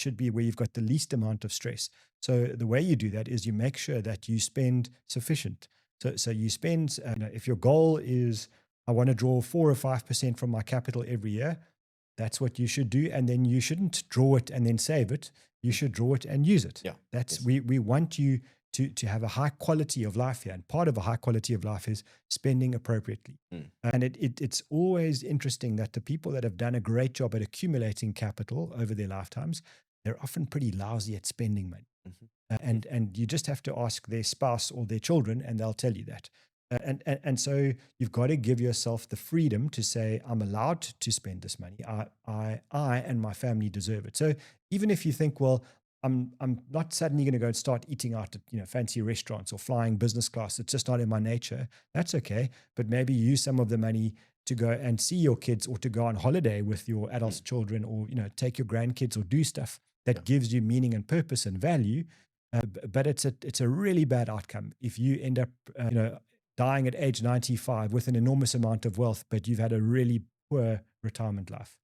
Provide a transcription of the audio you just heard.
should be where you've got the least amount of stress. So the way you do that is you make sure that you spend sufficient. So you spend, if your goal is, I want to draw 4 or 5% from my capital every year, that's what you should do. And then you shouldn't draw it and then save it. You should draw it and use it. Yeah. That's Yes. we want you to have a high quality of life here. And part of a high quality of life is spending appropriately. And it's always interesting that the people that have done a great job at accumulating capital over their lifetimes, they're often pretty lousy at spending money. Mhm. And you just have to ask their spouse or their children, and they'll tell you that. And so you've got to give yourself the freedom to say, I'm allowed to spend this money. I and my family deserve it. So even if you think, well, I'm not suddenly going to go and start eating out at fancy restaurants or flying business class. It's just not in my nature. That's okay. But maybe use some of the money to go and see your kids, or to go on holiday with your adult children, or take your grandkids, or do stuff that Yeah. gives you meaning and purpose and value. But it's a really bad outcome if you end up dying at age 95 with an enormous amount of wealth, but you've had a really poor retirement life.